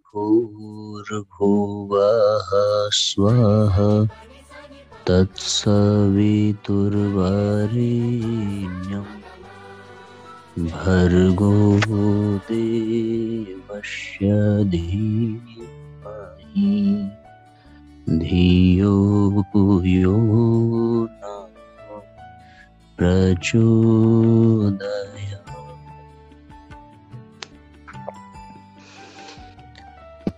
भूर्भुवः स्वः तत्सवितुर्वरेण्यं भर्गो देवस्य धीमहि धियो यो नः प्रचोदयात्।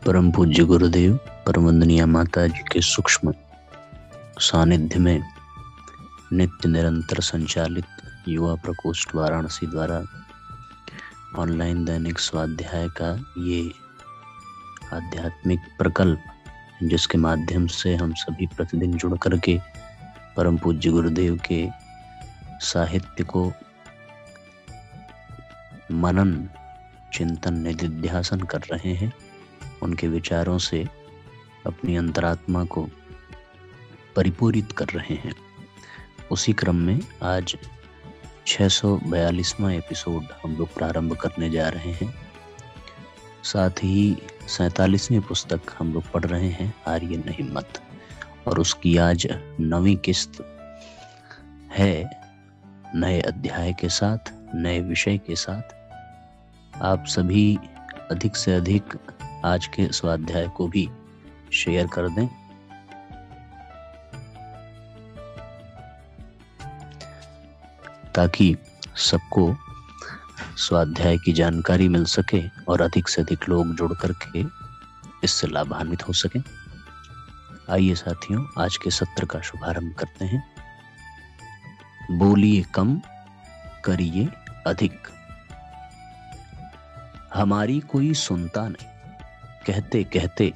परम पूज्य गुरुदेव परम वंदनीय माता जी के सूक्ष्म सानिध्य में नित्य निरंतर संचालित युवा प्रकोष्ठ वाराणसी द्वारा ऑनलाइन दैनिक स्वाध्याय का ये आध्यात्मिक प्रकल्प, जिसके माध्यम से हम सभी प्रतिदिन जुड़ करके परम पूज्य गुरुदेव के साहित्य को मनन चिंतन निधिध्यासन कर रहे हैं, उनके विचारों से अपनी अंतरात्मा को परिपूरित कर रहे हैं। उसी क्रम में आज 642वां एपिसोड हम लोग प्रारंभ करने जा रहे हैं। साथ ही 47वीं पुस्तक हम लोग पढ़ रहे हैं आर्यन हिम्मत, और उसकी आज 9वीं किस्त है। नए अध्याय के साथ, नए विषय के साथ आप सभी अधिक से अधिक आज के स्वाध्याय को भी शेयर कर दें, ताकि सबको स्वाध्याय की जानकारी मिल सके और अधिक से अधिक लोग जुड़ करके इससे लाभान्वित हो सकें। आइए साथियों, आज के सत्र का शुभारंभ करते हैं। बोलिए कम, करिए अधिक। हमारी कोई सुनता नहीं, कहते कहते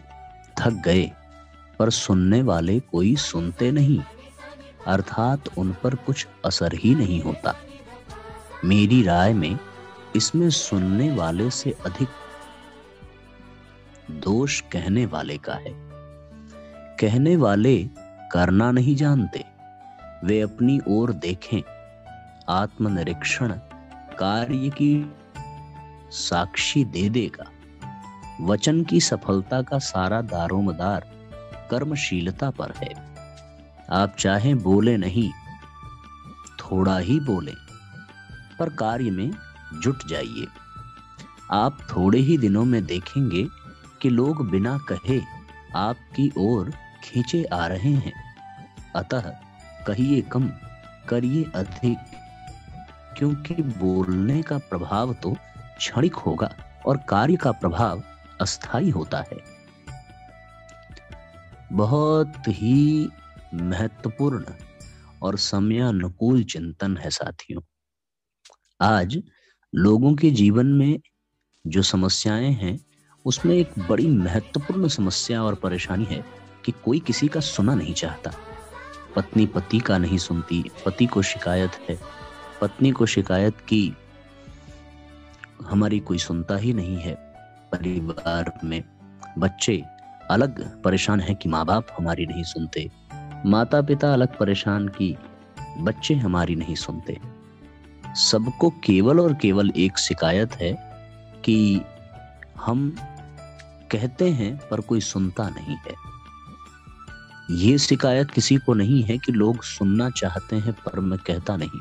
थक गए, पर सुनने वाले कोई सुनते नहीं, अर्थात उन पर कुछ असर ही नहीं होता। मेरी राय में इसमें सुनने वाले से अधिक दोष कहने वाले का है। कहने वाले करना नहीं जानते, वे अपनी ओर देखें। आत्मनिरीक्षण कार्य की साक्षी दे देगा। वचन की सफलता का सारा दारोमदार कर्मशीलता पर है। आप चाहें बोले नहीं, थोड़ा ही बोले, पर कार्य में जुट जाइए। आप थोड़े ही दिनों में देखेंगे कि लोग बिना कहे आपकी ओर खींचे आ रहे हैं। अतः कहिए कम, करिए अधिक, क्योंकि बोलने का प्रभाव तो क्षणिक होगा और कार्य का प्रभाव अस्थायी होता है। बहुत ही महत्वपूर्ण और समयानुकूल चिंतन है साथियों। आज लोगों के जीवन में जो समस्याएं हैं, उसमें एक बड़ी महत्वपूर्ण समस्या और परेशानी है कि कोई किसी का सुना नहीं चाहता। पत्नी पति का नहीं सुनती, पति को शिकायत है, पत्नी को शिकायत की हमारी कोई सुनता ही नहीं है। परिवार में बच्चे अलग परेशान हैं कि माँ बाप हमारी नहीं सुनते, माता पिता अलग परेशान कि बच्चे हमारी नहीं सुनते। सबको केवल और केवल एक शिकायत है कि हम कहते हैं पर कोई सुनता नहीं है। ये शिकायत किसी को नहीं है कि लोग सुनना चाहते हैं पर मैं कहता नहीं,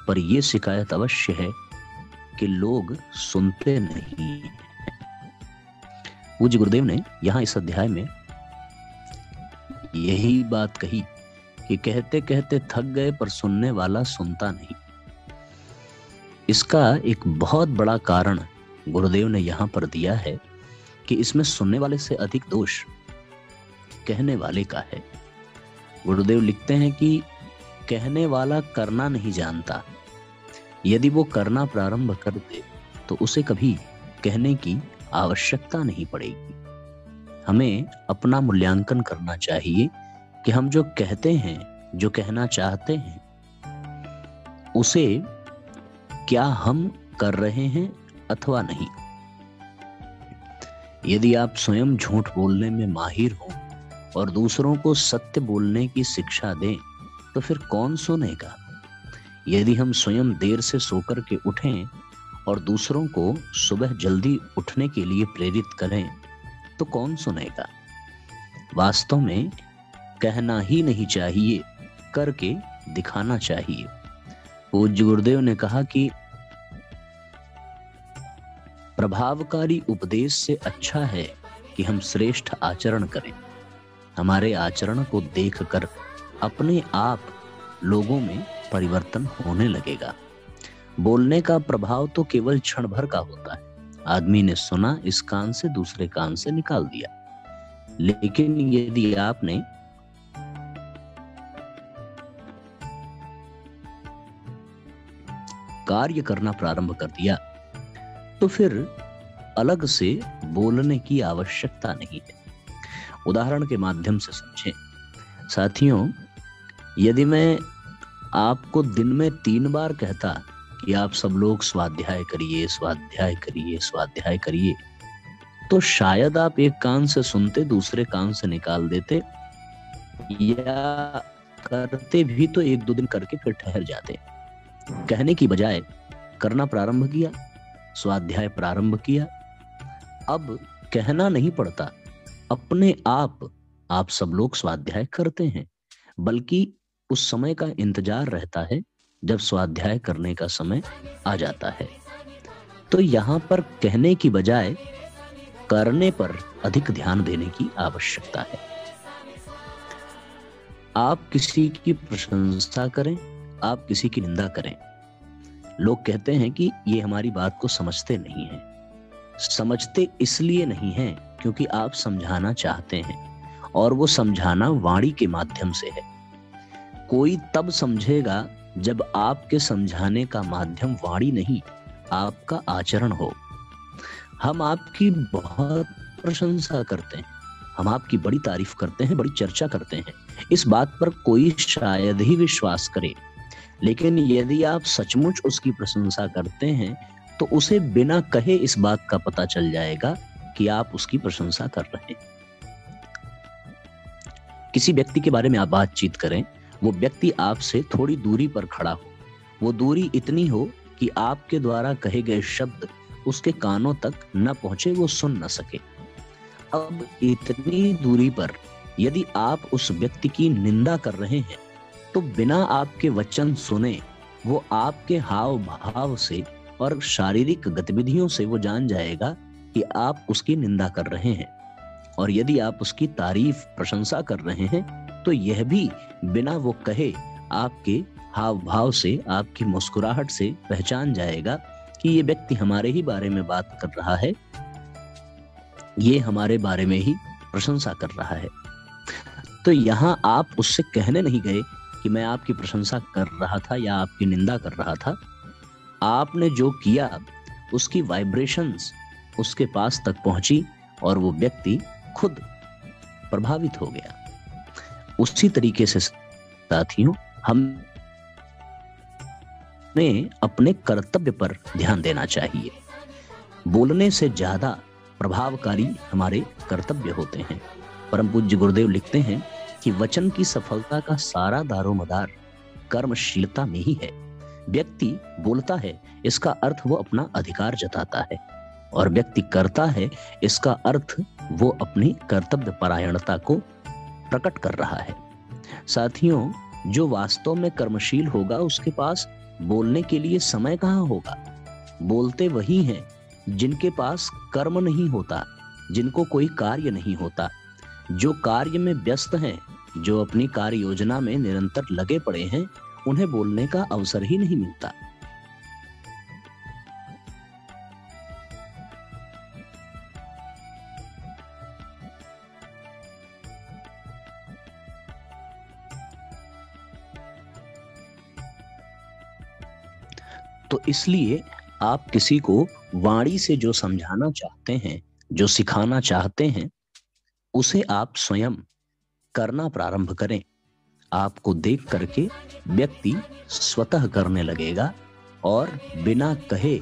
पर यह शिकायत अवश्य है कि लोग सुनते नहीं। पूज्य गुरुदेव ने यहां इस अध्याय में यही बात कही कि कहते कहते थक गए पर सुनने वाला सुनता नहीं। इसका एक बहुत बड़ा कारण गुरुदेव ने यहां पर दिया है कि इसमें सुनने वाले से अधिक दोष कहने वाले का है। गुरुदेव लिखते हैं कि कहने वाला करना नहीं जानता। यदि वो करना प्रारंभ कर दे तो उसे कभी कहने की आवश्यकता नहीं पड़ेगी। हमें अपना मूल्यांकन करना चाहिए कि हम जो कहते हैं, जो कहना चाहते हैं, उसे क्या हम कर रहे हैं अथवा नहीं। यदि आप स्वयं झूठ बोलने में माहिर हो और दूसरों को सत्य बोलने की शिक्षा दें तो फिर कौन सुनेगा। यदि हम स्वयं देर से सोकर के उठें और दूसरों को सुबह जल्दी उठने के लिए प्रेरित करें तो कौन सुनेगा। वास्तव में कहना ही नहीं चाहिए, करके दिखाना चाहिए। पूज्य गुरुदेव ने कहा कि प्रभावकारी उपदेश से अच्छा है कि हम श्रेष्ठ आचरण करें। हमारे आचरण को देखकर अपने आप लोगों में परिवर्तन होने लगेगा। बोलने का प्रभाव तो केवल क्षण भर का होता है। आदमी ने सुना, इस कान से दूसरे कान से निकाल दिया। लेकिन यदि आपने कार्य करना प्रारंभ कर दिया तो फिर अलग से बोलने की आवश्यकता नहीं है। उदाहरण के माध्यम से समझें। साथियों, यदि मैं आपको दिन में 3 बार कहता कि आप सब लोग स्वाध्याय करिए, स्वाध्याय करिए, स्वाध्याय करिए, तो शायद आप एक कान से सुनते, दूसरे कान से निकाल देते, या करते भी तो 1-2 दिन करके फिर ठहर जाते। कहने की बजाय करना प्रारंभ किया, स्वाध्याय प्रारंभ किया। अब कहना नहीं पड़ता, अपने आप सब लोग स्वाध्याय करते हैं, बल्कि उस समय का इंतजार रहता है जब स्वाध्याय करने का समय आ जाता है। तो यहां पर कहने की बजाय करने पर अधिक ध्यान देने की आवश्यकता है। आप किसी की प्रशंसा करें, आप किसी की निंदा करें, लोग कहते हैं कि ये हमारी बात को समझते नहीं हैं। समझते इसलिए नहीं हैं क्योंकि आप समझाना चाहते हैं, और वो समझाना वाणी के माध्यम से है। कोई तब समझेगा जब आपके समझाने का माध्यम वाणी नहीं, आपका आचरण हो। हम आपकी बहुत प्रशंसा करते हैं, हम आपकी बड़ी तारीफ करते हैं, बड़ी चर्चा करते हैं, इस बात पर कोई शायद ही विश्वास करे। लेकिन यदि आप सचमुच उसकी प्रशंसा करते हैं तो उसे बिना कहे इस बात का पता चल जाएगा कि आप उसकी प्रशंसा कर रहे हैं। किसी व्यक्ति के बारे में आप बातचीत करें, वो व्यक्ति आपसे थोड़ी दूरी पर खड़ा हो, वो दूरी इतनी हो कि आपके द्वारा कहे गए शब्द उसके कानों तक न पहुंचे, वो सुन न सके। अब इतनी दूरी पर यदि आप उस व्यक्ति की निंदा कर रहे हैं तो बिना आपके वचन सुने वो आपके हाव भाव से और शारीरिक गतिविधियों से वो जान जाएगा कि आप उसकी निंदा कर रहे हैं। और यदि आप उसकी तारीफ, प्रशंसा कर रहे हैं तो यह भी बिना वो कहे आपके हाव भाव से, आपकी मुस्कुराहट से पहचान जाएगा कि ये व्यक्ति हमारे ही बारे में बात कर रहा है, ये हमारे बारे में ही प्रशंसा कर रहा है। तो यहां आप उससे कहने नहीं गए कि मैं आपकी प्रशंसा कर रहा था या आपकी निंदा कर रहा था। आपने जो किया उसकी वाइब्रेशंस उसके पास तक पहुंची और वो व्यक्ति खुद प्रभावित हो गया। उसी तरीके से साथियों, हमें अपने कर्तव्य पर ध्यान देना चाहिए। बोलने से ज्यादा प्रभावकारी हमारे कर्तव्य होते हैं। परम पूज्य गुरुदेव लिखते हैं कि वचन की सफलता का सारा दारोमदार कर्मशीलता में ही है। व्यक्ति बोलता है, इसका अर्थ वो अपना अधिकार जताता है, और व्यक्ति करता है, इसका अर्थ वो अपनी कर्तव्य परायणता को प्रकट कर रहा है। साथियों, जो वास्तव में कर्मशील होगा उसके पास बोलने के लिए समय कहाँ होगा। बोलते वही हैं जिनके पास कर्म नहीं होता, जिनको कोई कार्य नहीं होता। जो कार्य में व्यस्त हैं, जो अपनी कार्य योजना में निरंतर लगे पड़े हैं, उन्हें बोलने का अवसर ही नहीं मिलता। तो इसलिए आप किसी को वाणी से जो समझाना चाहते हैं, जो सिखाना चाहते हैं, उसे आप स्वयं करना प्रारंभ करें। आपको देख करके व्यक्ति स्वतः करने लगेगा और बिना कहे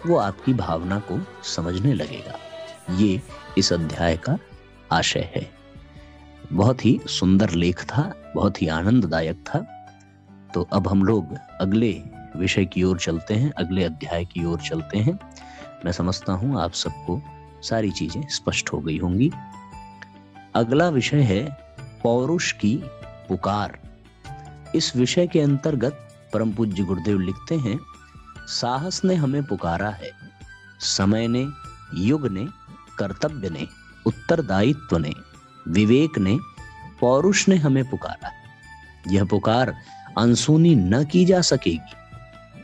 वो आपकी भावना को समझने लगेगा। ये इस अध्याय का आशय है। बहुत ही सुंदर लेख था, बहुत ही आनंददायक था। तो अब हम लोग अगले विषय की ओर चलते हैं, अगले अध्याय की ओर चलते हैं। मैं समझता हूं आप सबको सारी चीजें स्पष्ट हो गई होंगी। अगला विषय है पौरुष की पुकार। इस विषय के अंतर्गत परम पूज्य गुरुदेव लिखते हैं, साहस ने हमें पुकारा है, समय ने, युग ने, कर्तव्य ने, उत्तरदायित्व ने, विवेक ने, पौरुष ने हमें पुकारा। यह पुकार अनसुनी न की जा सकेगी।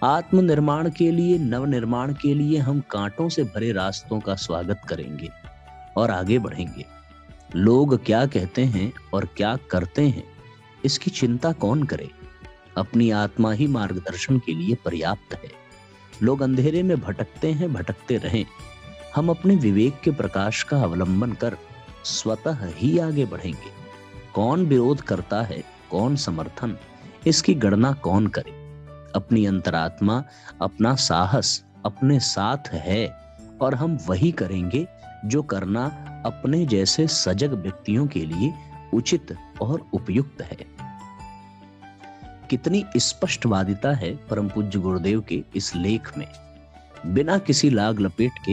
आत्मनिर्माण के लिए, नवनिर्माण के लिए हम कांटों से भरे रास्तों का स्वागत करेंगे और आगे बढ़ेंगे। लोग क्या कहते हैं और क्या करते हैं, इसकी चिंता कौन करे। अपनी आत्मा ही मार्गदर्शन के लिए पर्याप्त है। लोग अंधेरे में भटकते हैं, भटकते रहें। हम अपने विवेक के प्रकाश का अवलंबन कर स्वतः ही आगे बढ़ेंगे। कौन विरोध करता है, कौन समर्थन, इसकी गणना कौन करे। अपनी अंतरात्मा, अपना साहस अपने साथ है और हम वही करेंगे जो करना अपने जैसे सजग व्यक्तियों के लिए उचित और उपयुक्त है। कितनी स्पष्टवादिता है परम पूज्य गुरुदेव के इस लेख में। बिना किसी लाग लपेट के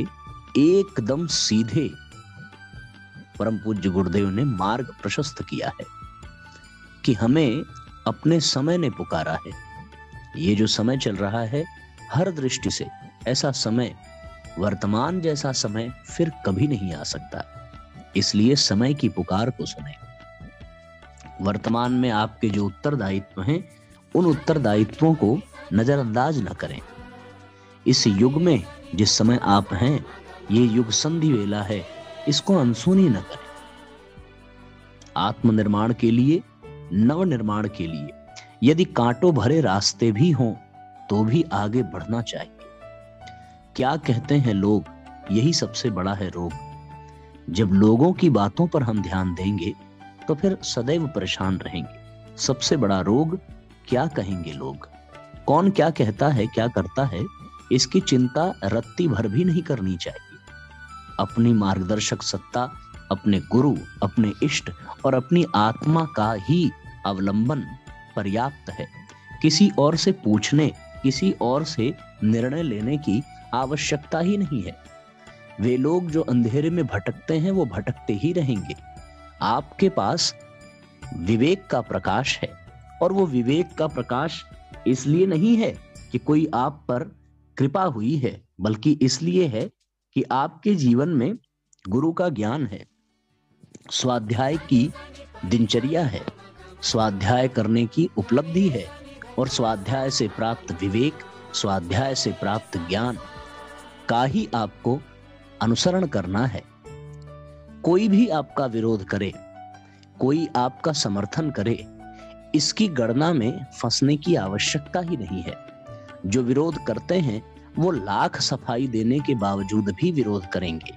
एकदम सीधे परम पूज्य गुरुदेव ने मार्ग प्रशस्त किया है कि हमें अपने समय ने पुकारा है। ये जो समय चल रहा है, हर दृष्टि से ऐसा समय, वर्तमान जैसा समय फिर कभी नहीं आ सकता। इसलिए समय की पुकार को सुने। वर्तमान में आपके जो उत्तरदायित्व हैं, उन उत्तरदायित्वों को नजरअंदाज न करें। इस युग में जिस समय आप हैं, ये युग संधि वेला है, इसको अनसुनी न करें। आत्मनिर्माण के लिए, नवनिर्माण के लिए यदि कांटों भरे रास्ते भी हों तो भी आगे बढ़ना चाहिए। क्या कहते हैं लोग, यही सबसे बड़ा है रोग। जब लोगों की बातों पर हम ध्यान देंगे तो फिर सदैव परेशान रहेंगे। सबसे बड़ा रोग, क्या कहेंगे लोग, कौन क्या कहता है, क्या करता है, इसकी चिंता रत्ती भर भी नहीं करनी चाहिए। अपनी मार्गदर्शक सत्ता, अपने गुरु, अपने इष्ट और अपनी आत्मा का ही अवलंबन पर्याप्त है। किसी और से पूछने, किसी और से निर्णय लेने की आवश्यकता ही नहीं है। वे लोग जो अंधेरे में भटकते हैं, वो भटकते ही रहेंगे। आपके पास विवेक का प्रकाश है, और वो विवेक का प्रकाश इसलिए नहीं है कि कोई आप पर कृपा हुई है, बल्कि इसलिए है कि आपके जीवन में गुरु का ज्ञान है, स्वाध्याय की दिनचर्या है, स्वाध्याय करने की उपलब्धि है, और स्वाध्याय से प्राप्त विवेक, स्वाध्याय से प्राप्त ज्ञान का ही आपको अनुसरण करना है। कोई भी आपका विरोध करे, कोई आपका समर्थन करे, इसकी गणना में फंसने की आवश्यकता ही नहीं है। जो विरोध करते हैं वो लाख सफाई देने के बावजूद भी विरोध करेंगे।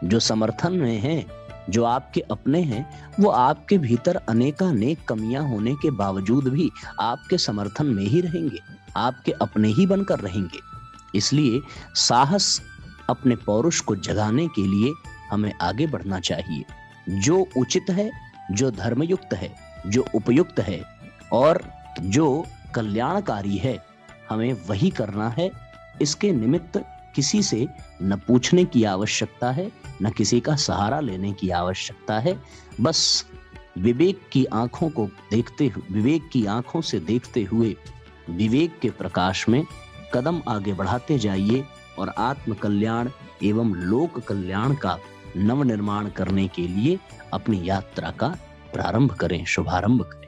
जो समर्थन में हैं, जो आपके अपने हैं, वो आपके भीतर अनेकानेक कमियां होने के बावजूद भी आपके समर्थन में ही रहेंगे, आपके अपने ही बनकर रहेंगे। इसलिए साहस, अपने पौरुष को जगाने के लिए हमें आगे बढ़ना चाहिए। जो उचित है, जो धर्मयुक्त है, जो उपयुक्त है और जो कल्याणकारी है, हमें वही करना है। इसके निमित्त किसी से न पूछने की आवश्यकता है, न किसी का सहारा लेने की आवश्यकता है। बस विवेक की आंखों को देखते हुए, विवेक की आंखों से देखते हुए, विवेक के प्रकाश में कदम आगे बढ़ाते जाइए और आत्म कल्याण एवं लोक कल्याण का नवनिर्माण करने के लिए अपनी यात्रा का प्रारंभ करें, शुभारंभ करें।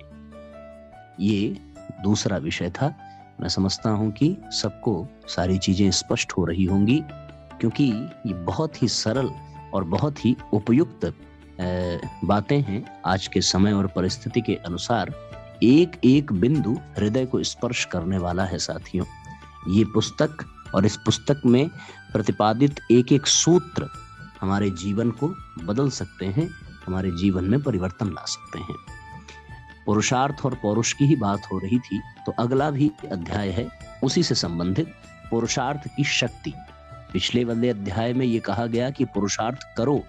ये दूसरा विषय था। मैं समझता हूं कि सबको सारी चीजें स्पष्ट हो रही होंगी, क्योंकि ये बहुत ही सरल और बहुत ही उपयुक्त बातें हैं। आज के समय और परिस्थिति के अनुसार एक एक बिंदु हृदय को स्पर्श करने वाला है साथियों। ये पुस्तक और इस पुस्तक में प्रतिपादित एक एक सूत्र हमारे जीवन को बदल सकते हैं, हमारे जीवन में परिवर्तन ला सकते हैं। पुरुषार्थ और पौरुष की ही बात हो रही थी, तो अगला भी अध्याय है उसी से संबंधित, पुरुषार्थ की शक्ति। पिछले वाले अध्याय में यह कहा गया कि पुरुषार्थ करो,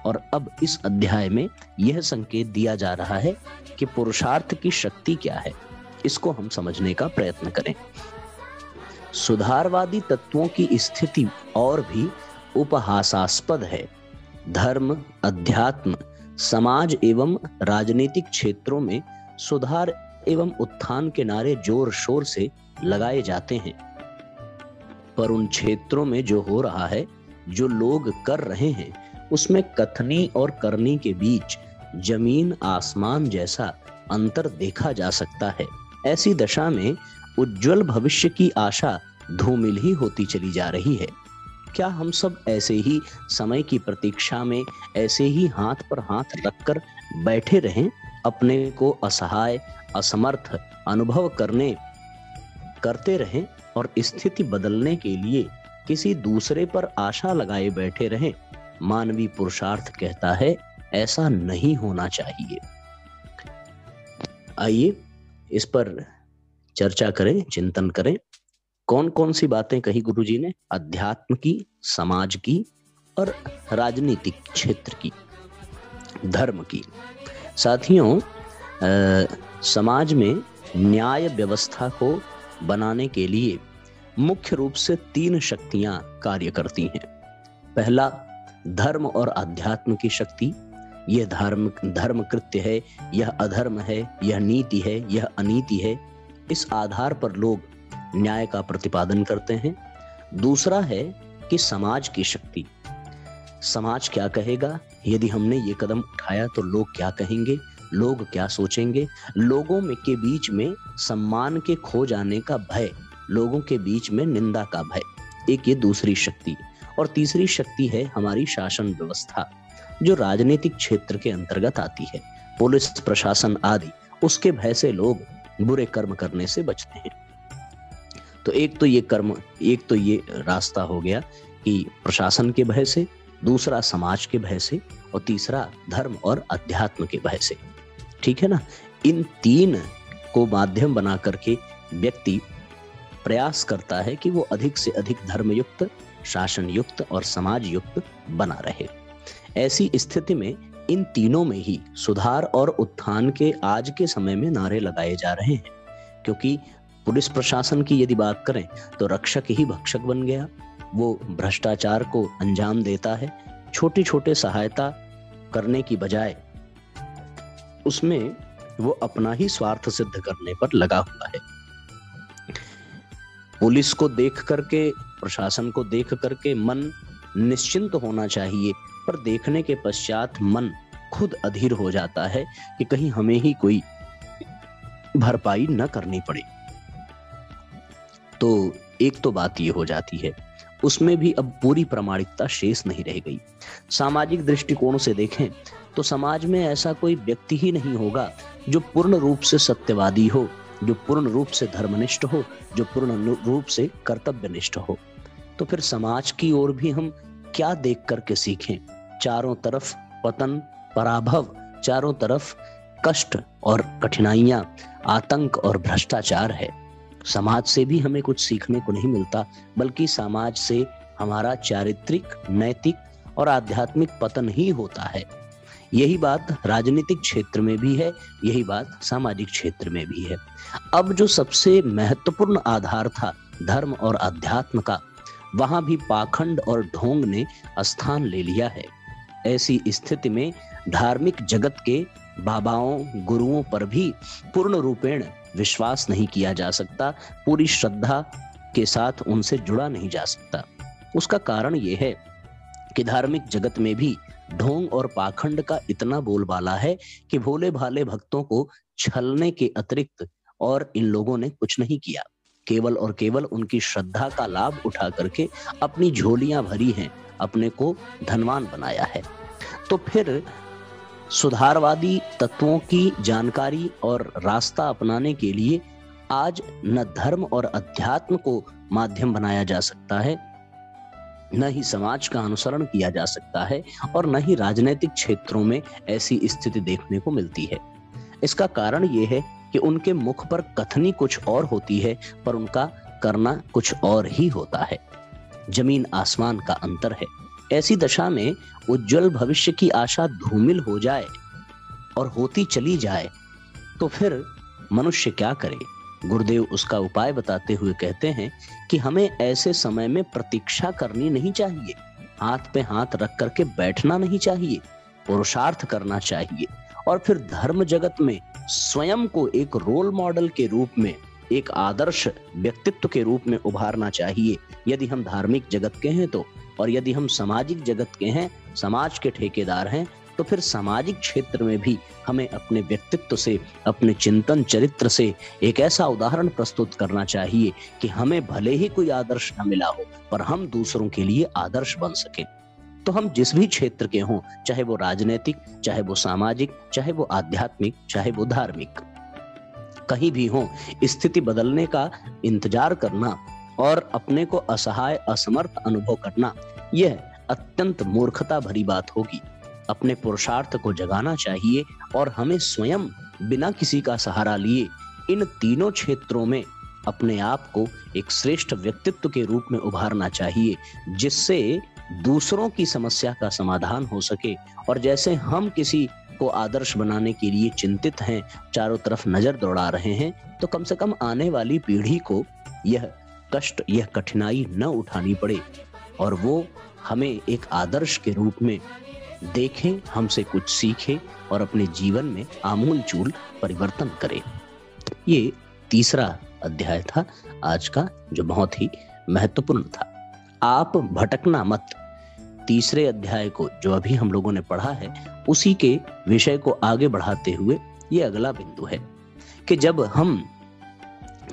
और अब इस अध्याय में यह संकेत दिया जा रहा है कि पुरुषार्थ की शक्ति क्या है। इसको हम समझने का प्रयत्न करें। सुधारवादी तत्वों की स्थिति और भी उपहासास्पद है। धर्म, अध्यात्म, समाज एवं राजनीतिक क्षेत्रों में सुधार एवं उत्थान के नारे जोर शोर से लगाए जाते हैं, पर उन क्षेत्रों में जो हो रहा है, जो लोग कर रहे हैं, उसमें कथनी और करनी के बीच जमीन आसमान जैसा अंतर देखा जा सकता है। ऐसी दशा में उज्जवल भविष्य की आशा धूमिल ही होती चली जा रही है। क्या हम सब ऐसे ही समय की प्रतीक्षा में ऐसे ही हाथ पर हाथ रखकर बैठे रहें, अपने को असहाय, असमर्थ अनुभव करते रहें और स्थिति बदलने के लिए किसी दूसरे पर आशा लगाए बैठे रहें? मानवीय पुरुषार्थ कहता है ऐसा नहीं होना चाहिए। आइए इस पर चर्चा करें, चिंतन करें। कौन कौन सी बातें कही गुरुजी ने? अध्यात्म की, समाज की और राजनीतिक क्षेत्र की, धर्म की। साथियों, समाज में न्याय व्यवस्था को बनाने के लिए मुख्य रूप से 3 शक्तियां कार्य करती हैं। पहला, धर्म और अध्यात्म की शक्ति। यह धर्म कृत्य है, यह अधर्म है, यह नीति है, यह अनीति है। इस आधार पर लोग न्याय का प्रतिपादन करते हैं। दूसरा है कि समाज की शक्ति। समाज क्या कहेगा? यदि हमने ये कदम उठाया तो लोग क्या कहेंगे, लोग क्या सोचेंगे? लोगों में के बीच में सम्मान के खो जाने का भय, लोगों के बीच में निंदा का भय, एक ये दूसरी शक्ति। और तीसरी शक्ति है हमारी शासन व्यवस्था, जो राजनीतिक क्षेत्र के अंतर्गत आती है। पुलिस प्रशासन आदि, उसके भय से लोग बुरे कर्म करने से बचते हैं। तो एक तो ये रास्ता हो गया कि प्रशासन के भय से, दूसरा समाज के भय से और तीसरा धर्म और अध्यात्म के भय से। ठीक है ना? इन 3 को माध्यम बना करके व्यक्ति प्रयास करता है कि वो अधिक से अधिक धर्मयुक्त, शासन युक्त और समाज युक्त बना रहे। ऐसी स्थिति में इन तीनों में ही सुधार और उत्थान के आज के समय में नारे लगाए जा रहे हैं। क्योंकि पुलिस प्रशासन की यदि बात करें तो रक्षक ही भक्षक बन गया। वो भ्रष्टाचार को अंजाम देता है, छोटी छोटे सहायता करने की बजाय उसमें वो अपना ही स्वार्थ सिद्ध करने पर लगा हुआ है। पुलिस को देख करके, प्रशासन को देख करके मन निश्चिंत होना चाहिए, पर देखने के पश्चात मन खुद अधीर हो जाता है कि कहीं हमें ही कोई भरपाई न करनी पड़े। तो एक तो बात ये हो जाती है, उसमें भी अब पूरी प्रामाणिकता शेष नहीं रह गई। सामाजिक दृष्टिकोण से देखें तो समाज में ऐसा कोई व्यक्ति ही नहीं होगा जो पूर्ण रूप से सत्यवादी हो, जो पूर्ण रूप से धर्मनिष्ठ हो, जो पूर्ण रूप से कर्तव्यनिष्ठ हो। तो फिर समाज की ओर भी हम क्या देख करके सीखें? चारों तरफ पतन, पराभव, चारों तरफ कष्ट और कठिनाइयां, आतंक और भ्रष्टाचार है। समाज से भी हमें कुछ सीखने को नहीं मिलता, बल्कि समाज से हमारा चारित्रिक, नैतिक और आध्यात्मिक पतन ही होता है। यही बात राजनीतिक क्षेत्र में भी है, यही बात सामाजिक क्षेत्र में भी है। अब जो सबसे महत्वपूर्ण आधार था धर्म और अध्यात्म का, वहां भी पाखंड और ढोंग ने स्थान ले लिया है। ऐसी स्थिति में धार्मिक जगत के बाबाओं, गुरुओं पर भी पूर्ण रूपेण विश्वास नहीं किया जा सकता, पूरी श्रद्धा के साथ उनसे जुड़ा नहीं जा सकता। उसका कारण यह है कि धार्मिक जगत में भी ढोंग और पाखंड का इतना बोलबाला है कि भोले भाले भक्तों को छलने के अतिरिक्त और इन लोगों ने कुछ नहीं किया। केवल और केवल उनकी श्रद्धा का लाभ उठा करके अपनी झोलियां भरी हैं, अपने को धनवान बनाया है। तो फिर सुधारवादी तत्वों की जानकारी और रास्ता अपनाने के लिए आज न धर्म और अध्यात्म को माध्यम बनाया जा सकता है, न ही समाज का अनुसरण किया जा सकता है, और न ही राजनीतिक क्षेत्रों में ऐसी स्थिति देखने को मिलती है। इसका कारण यह है कि उनके मुख पर कथनी कुछ और होती है, पर उनका करना कुछ और ही होता है। जमीन आसमान का अंतर है। ऐसी दशा में उज्जवल भविष्य की आशा धूमिल हो जाए और होती चली जाए तो फिर मनुष्य क्या करे? गुरुदेव उसका उपाय बताते हुए कहते हैं कि हमें ऐसे समय में प्रतीक्षा करनी नहीं चाहिए, हाथ पे हाथ रख करके बैठना नहीं चाहिए, पुरुषार्थ करना चाहिए और फिर धर्म जगत में स्वयं को एक रोल मॉडल के रूप में, एक आदर्श व्यक्तित्व के रूप में उभारना चाहिए यदि हम धार्मिक जगत के हैं तो। और यदि हम सामाजिक जगत के हैं, समाज के ठेकेदार हैं, तो फिर सामाजिक क्षेत्र में भी हमें अपने व्यक्तित्व से, अपने चिंतन चरित्र से एक ऐसा उदाहरण प्रस्तुत करना चाहिए कि हमें भले ही कोई आदर्श न मिला हो पर हम दूसरों के लिए आदर्श बन सके। तो हम जिस भी क्षेत्र के हों, चाहे वो राजनीतिक, चाहे वो सामाजिक, चाहे वो आध्यात्मिक, चाहे वो धार्मिक, कहीं भी हों, स्थिति बदलने का इंतजार करना और अपने को असहाय, असमर्थ अनुभव करना, यह अत्यंत मूर्खता भरी बात होगी। अपने पुरुषार्थ को जगाना चाहिए और हमें स्वयं बिना किसी का सहारा लिए इन तीनों क्षेत्रों में अपने आप को एक श्रेष्ठ व्यक्तित्व के रूप में उभारना चाहिए, जिससे दूसरों की समस्या का समाधान हो सके। और जैसे हम किसी को आदर्श बनाने के लिए चिंतित हैं, चारों तरफ नजर दौड़ा रहे हैं, तो कम से कम आने वाली पीढ़ी को यह कष्ट, यह कठिनाई न उठानी पड़े और वो हमें एक आदर्श के रूप में देखें, हमसे कुछ सीखे और अपने जीवन में आमूलचूल परिवर्तन करें। ये तीसरा अध्याय था आज का, जो बहुत ही महत्वपूर्ण था। आप भटकना मत। तीसरे अध्याय को जो अभी हम लोगों ने पढ़ा है, उसी के विषय को आगे बढ़ाते हुए ये अगला बिंदु है कि जब हम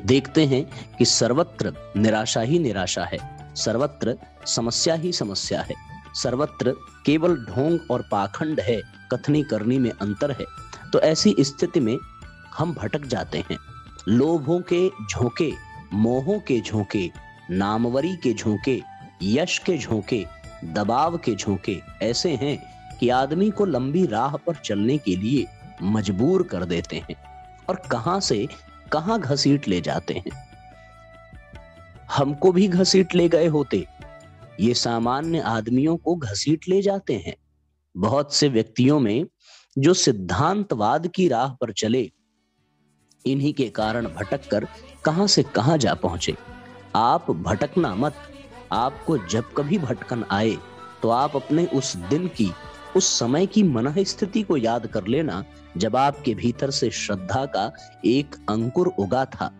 देखते हैं कि सर्वत्र निराशा ही निराशा है, सर्वत्र समस्या ही समस्या है, सर्वत्र केवल ढोंग और पाखंड है, कथनी करनी में अंतर है, तो ऐसी स्थिति में हम भटक जाते हैं। लोभों के झोंके, मोहों के झोंके, नामवरी के झोंके, यश के झोंके, दबाव के झोंके ऐसे हैं कि आदमी को लंबी राह पर चलने के लिए मजबूर कर देते हैं और कहां से कहां घसीट ले जाते हैं। हमको भी घसीट ले गए होते, ये सामान्य आदमियों को घसीट ले जाते हैं। बहुत से व्यक्तियों में जो सिद्धांतवाद की राह पर चले, इन्हीं के कारण भटक कर कहां से कहां जा पहुंचे। आप भटकना मत। आपको जब कभी भटकन आए तो आप अपने उस दिन की, उस समय की मन स्थिति को याद कर लेना जब आपके भीतर से श्रद्धा का एक अंकुर उगा था।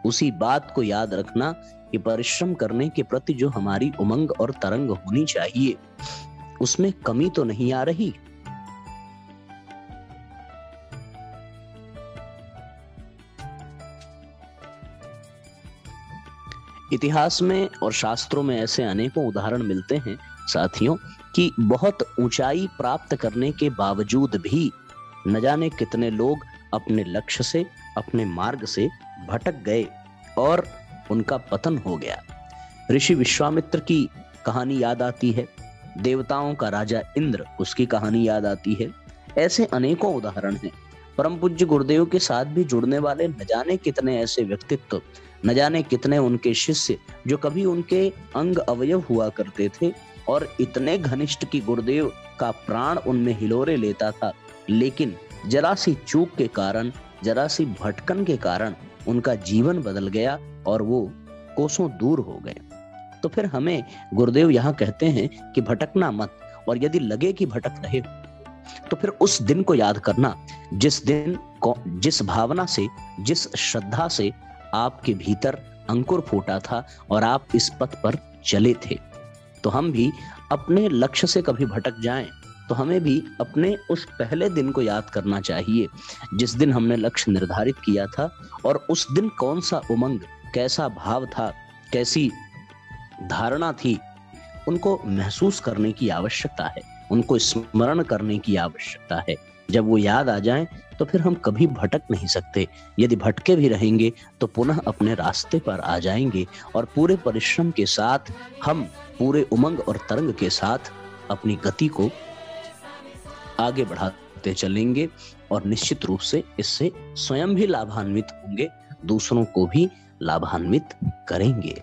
उसी बात को याद रखना कि परिश्रम करने के प्रति जो हमारी उमंग और तरंग होनी चाहिए, उसमें कमी तो नहीं आ रही। इतिहास में और शास्त्रों में ऐसे अनेकों उदाहरण मिलते हैं साथियों कि बहुत ऊंचाई प्राप्त करने के बावजूद भी न जाने कितने लोग अपने लक्ष्य से, अपने मार्ग से भटक गए और उनका पतन हो गया। ऋषि विश्वामित्र की कहानी याद आती है, देवताओं का राजा इंद्र, उसकी कहानी याद आती है। ऐसे अनेकों उदाहरण हैं। परम पूज्य गुरुदेव के साथ भी जुड़ने वाले न जाने कितने ऐसे व्यक्तित्व, न जाने कितने उनके शिष्य जो कभी उनके अंग अवयव हुआ करते थे और इतने घनिष्ठ कि गुरुदेव का प्राण उनमें हिलोरे लेता था, लेकिन जरा सी चूक के कारण, जरा सी भटकन के कारण उनका जीवन बदल गया और वो कोसों दूर हो गए। तो फिर हमें गुरुदेव यहाँ कहते हैं कि भटकना मत, और यदि लगे कि भटक रहे तो फिर उस दिन को याद करना जिस दिन को, जिस भावना से, जिस श्रद्धा से आपके भीतर अंकुर फूटा था और आप इस पथ पर चले थे। तो हम भी अपने लक्ष्य से कभी भटक जाएं तो हमें भी अपने उस पहले दिन को याद करना चाहिए जिस दिन हमने लक्ष्य निर्धारित किया था, और उस दिन कौन सा उमंग, कैसा भाव था, कैसी धारणा थी, उनको महसूस करने की आवश्यकता है, उनको स्मरण करने की आवश्यकता है। जब वो याद आ जाएं तो फिर हम कभी भटक नहीं सकते। यदि भटके भी रहेंगे तो पुनः अपने रास्ते पर आ जाएंगे और पूरे परिश्रम के साथ हम पूरे उमंग और तरंग के साथ अपनी गति को आगे बढ़ाते चलेंगे और निश्चित रूप से इससे स्वयं भी लाभान्वित होंगे, दूसरों को भी लाभान्वित करेंगे।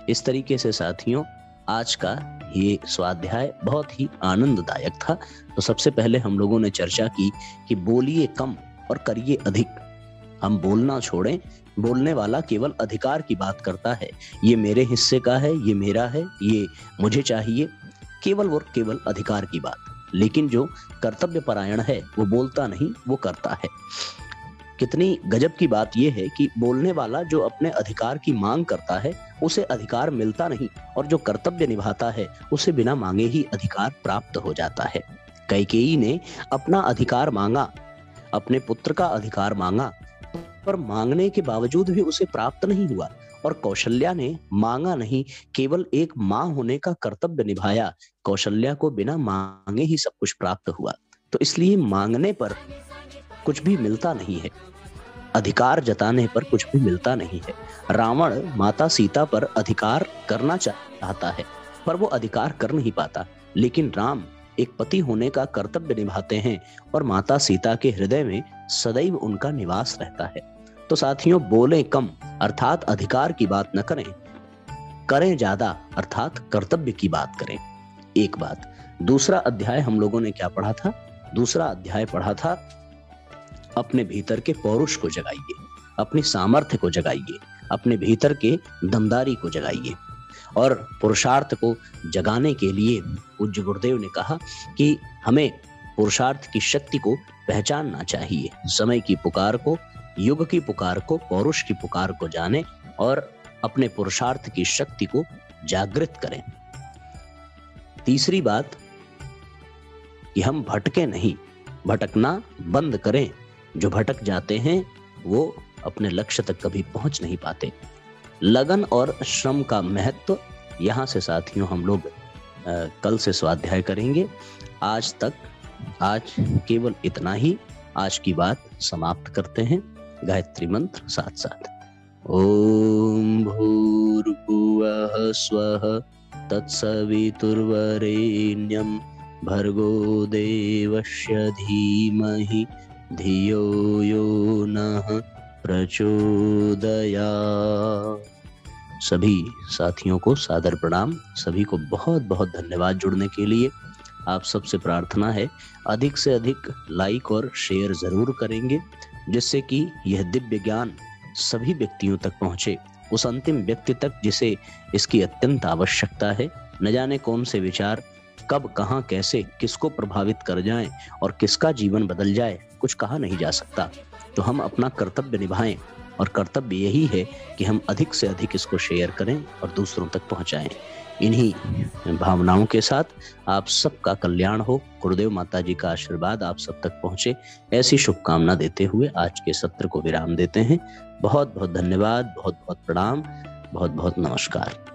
इस तरीके से साथियों आज का ये स्वाध्याय बहुत ही आनंददायक था। तो सबसे पहले हम लोगों ने चर्चा की कि बोलिए कम और करिए अधिक। हम बोलना छोड़ें। बोलने वाला केवल अधिकार की बात करता है, ये मेरे हिस्से का है, ये मेरा है, ये मुझे चाहिए, केवल और केवल अधिकार की बात। लेकिन जो कर्तव्य परायण है वो बोलता नहीं, वो करता है। कितनी गजब की बात यह है कि बोलने वाला जो अपने अधिकार की मांग करता है उसे अधिकार मिलता नहीं, और जो कर्तव्य निभाता है उसे बिना मांगे ही अधिकार प्राप्त हो जाता है। कैकेयी ने अपना अधिकार मांगा, अपने पुत्र का अधिकार मांगा, पर मांगने के बावजूद भी उसे प्राप्त नहीं हुआ। और कौशल्या ने मांगा नहीं, केवल एक मां होने का कर्तव्य निभाया। कौशल्या को बिना मांगे ही सब कुछ प्राप्त हुआ। तो इसलिए मांगने पर कुछ भी मिलता नहीं है, अधिकार जताने पर कुछ भी मिलता नहीं है। रावण माता सीता पर अधिकार करना चाहता है, पर वो अधिकार कर नहीं पाता। लेकिन राम एक पति होने का कर्तव्य निभाते हैं और माता सीता के हृदय में सदैव उनका निवास रहता है। तो साथियों, बोलें कम अर्थात अधिकार की बात न करें, करें ज्यादा अर्थात कर्तव्य की बात करें। एक बात। दूसरा अध्याय हम लोगों ने क्या पढ़ा था? दूसरा अध्याय पढ़ा था अपने भीतर के पौरुष को जगाइए, अपनी सामर्थ्य को जगाइए, अपने भीतर के दमदारी को जगाइए। और पुरुषार्थ को जगाने के लिए पूज्य गुरुदेव ने कहा कि हमें पुरुषार्थ की शक्ति को पहचानना चाहिए। समय की पुकार को, युग की पुकार को, पौरुष की पुकार को जाने और अपने पुरुषार्थ की शक्ति को जागृत करें। तीसरी बात कि हम भटके नहीं, भटकना बंद करें। जो भटक जाते हैं वो अपने लक्ष्य तक कभी पहुंच नहीं पाते। लगन और श्रम का महत्व, यहाँ से साथियों हम लोग कल से स्वाध्याय करेंगे। आज केवल इतना ही। आज की बात समाप्त करते हैं। गायत्री मंत्र साथ साथ। ओम भूर्भुवः स्वः तत्सवितुर्वरेण्यं भर्गो देवस्य धीमहि धियो यो नः प्रचोदयात्। सभी साथियों को सादर प्रणाम। सभी को बहुत बहुत धन्यवाद जुड़ने के लिए। आप सबसे प्रार्थना है अधिक से अधिक लाइक और शेयर जरूर करेंगे, जिससे कि यह दिव्य ज्ञान सभी व्यक्तियों तक पहुंचे, उस अंतिम व्यक्ति तक जिसे इसकी अत्यंत आवश्यकता है। न जाने कौन से विचार कब, कहां, कैसे, किसको प्रभावित कर जाएं और किसका जीवन बदल जाए, कुछ कहा नहीं जा सकता। तो हम अपना कर्तव्य निभाएं, और कर्तव्य यही है कि हम अधिक से अधिक इसको शेयर करें और दूसरों तक पहुंचाएं। इन्हीं भावनाओं के साथ आप सबका कल्याण हो, गुरुदेव माता जी का आशीर्वाद आप सब तक पहुंचे, ऐसी शुभकामना देते हुए आज के सत्र को विराम देते हैं। बहुत बहुत धन्यवाद, बहुत बहुत प्रणाम, बहुत बहुत नमस्कार।